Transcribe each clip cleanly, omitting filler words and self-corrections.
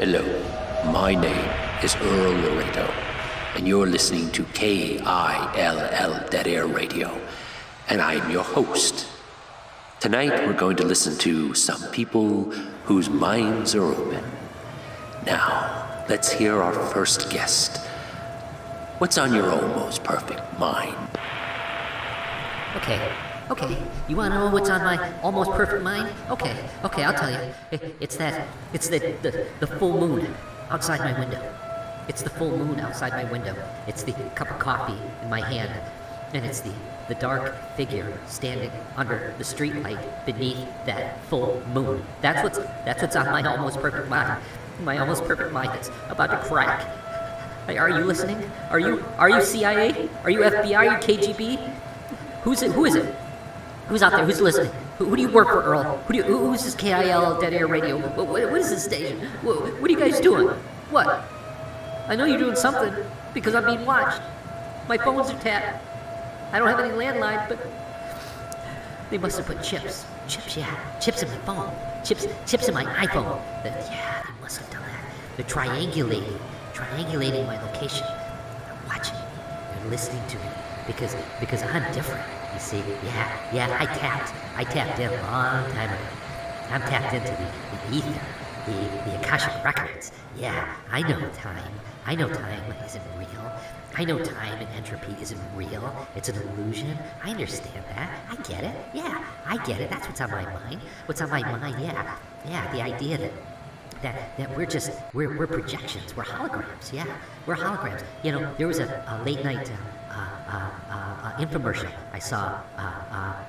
Hello, my name is Earl Laredo, and you're listening to K.I.L.L. Dead Air Radio, and I'm your host. Tonight we're going to listen to some people whose minds are open. Now, let's hear our first guest. What's on your almost perfect mind? Okay. You want to know what's on my almost perfect mind? Okay, I'll tell you. It's the full moon outside my window. It's the full moon outside my window. It's the cup of coffee in my hand. And it's the dark figure standing under the streetlight beneath that full moon. That's what's on my almost perfect mind. My almost perfect mind is about to crack. Hey, are you listening? Are you CIA? Are you FBI? Are you KGB? Who is it? Who's out there? Who's listening? Who do you work for, Earl? Who's this K.I.L.L. Dead Air Radio? What is this station? What are you guys doing? What? I know you're doing something, because I'm being watched. My phones are tapped. I don't have any landline, but they must have put chips. Chips in my phone. Chips in my iPhone. They must have done that. They're triangulating my location. They're watching me. They're listening to me, because I'm different. You see, I tapped in a long time ago. I'm tapped into the ether, the Akashic records. Yeah, I know time. I know time isn't real. I know time and entropy isn't real. It's an illusion. I understand that. I get it. Yeah, I get it. That's what's on my mind. What's on my mind? Yeah, the idea that we're projections. We're holograms. Yeah, we're holograms. You know, there was a late night infomercial I saw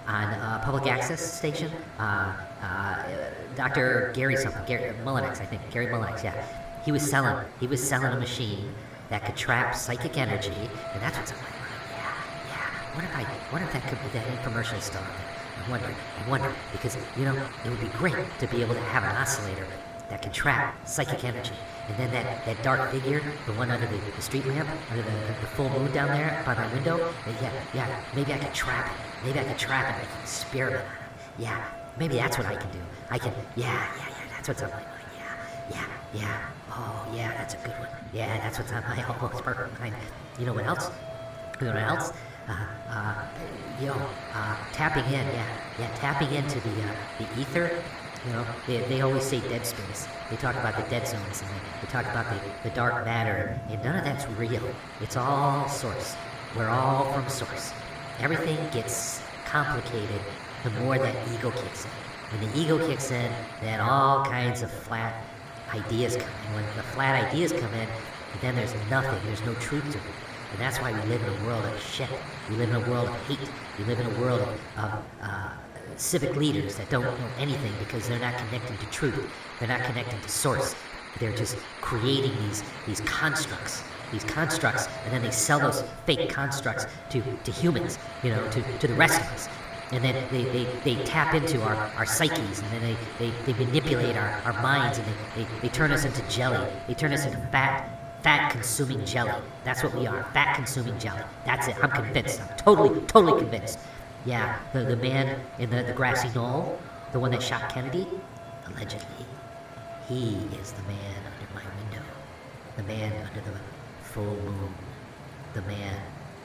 on a public access station. Dr. Gary Mullinex, I think. Gary Mullinex, yeah. He was selling a machine that could trap psychic energy, and that's what's on my mind. Yeah. What if that infomercial is still on there? I wonder, because, you know, it would be great to be able to have an oscillator that can trap psychic energy. And then that dark figure, the one under the street lamp, under the full moon down there by my window, maybe I could trap it. Maybe I can experiment on it. Yeah, maybe that's what I can do. That's what's on my mind. Yeah. Oh, yeah, that's a good one. Yeah, that's what's on my almost perfect mind. You know what else? Tapping in, tapping into the ether. You know, they always say dead space. They talk about the dead zones, and they talk about the dark matter, and none of that's real. It's all source. We're all from source. Everything gets complicated the more that ego kicks in. When the ego kicks in, then all kinds of flat ideas come in. When the flat ideas come in, then there's nothing. There's no truth to it. And that's why we live in a world of shit. We live in a world of hate. We live in a world of civic leaders that don't know anything because they're not connecting to truth. They're not connecting to source. They're just creating these constructs, and then they sell those fake constructs to humans, you know, to the rest of us. And then they tap into our psyches, and then they manipulate our minds, and they turn us into jelly. They turn us into fat consuming jelly. That's what we are, fat consuming jelly. That's it. I'm convinced. I'm totally convinced. Yeah, the man in the grassy knoll, the one that shot Kennedy, allegedly, he is the man under my window. The man under the full moon. The man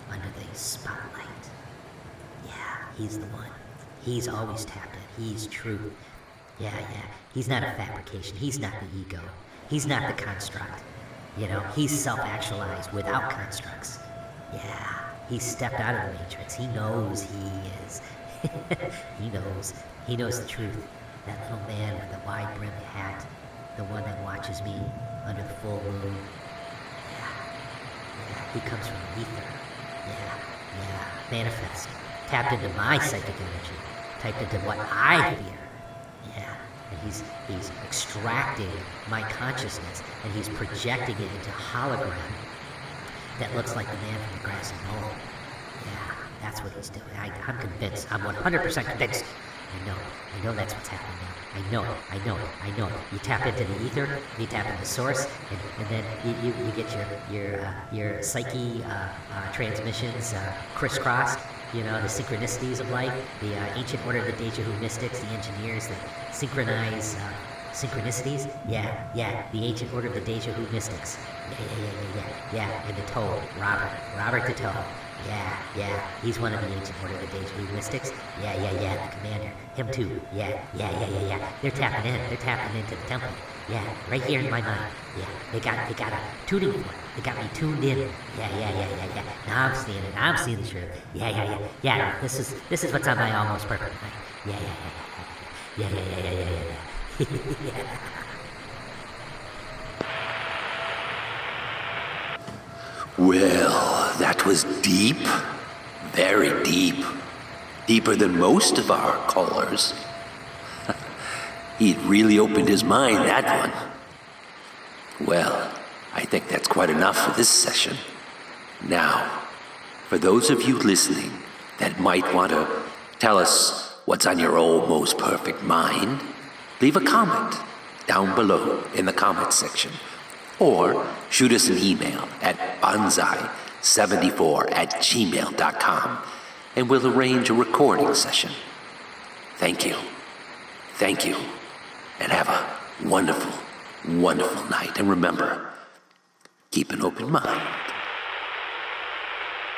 under the spotlight. Yeah, he's the one. He's always tapped in. He's true. Yeah. He's not a fabrication. He's not the ego. He's not the construct. You know, he's self-actualized without constructs. Yeah. He stepped out of the matrix. He knows he is. He knows the truth. That little man with the wide-brimmed hat, the one that watches me under the full moon. Yeah. He comes from the ether. Yeah. Manifest. Tapped into my psychic energy. Typed into what I fear. Yeah. And he's extracting my consciousness, and he's projecting it into a hologram that looks like the man from the grassy knoll. Yeah, that's what he's doing. I'm convinced. I'm 100% convinced. I know that's what's happening now. I know it. You tap into the ether, you tap into the source, and then you get your psyche transmissions crisscrossed. You know, the synchronicities of life, the ancient order of the Deja Vu mystics, the engineers that synchronize Synchronicities? Yeah, the ancient order of the Deja Vu mystics. Yeah, and the Toad, Robert the Toad. Yeah, he's one of the ancient order of the Deja Vu mystics. Yeah, the commander. Him too. Yeah. They're tapping into the temple. Yeah, right here in my mind. Yeah, they got a tuning fork. They got me tuned in. Yeah. Now I'm seeing the truth. Yeah. This is what's on my almost perfect night. Yeah. Well, that was deep. Very deep. Deeper than most of our callers. He'd really opened his mind, that one. Well, I think that's quite enough for this session. Now, for those of you listening that might want to tell us what's on your almost perfect mind, leave a comment down below in the comments section. Or shoot us an email at bonsai74@gmail.com and we'll arrange a recording session. Thank you, and have a wonderful, wonderful night. And remember, keep an open mind.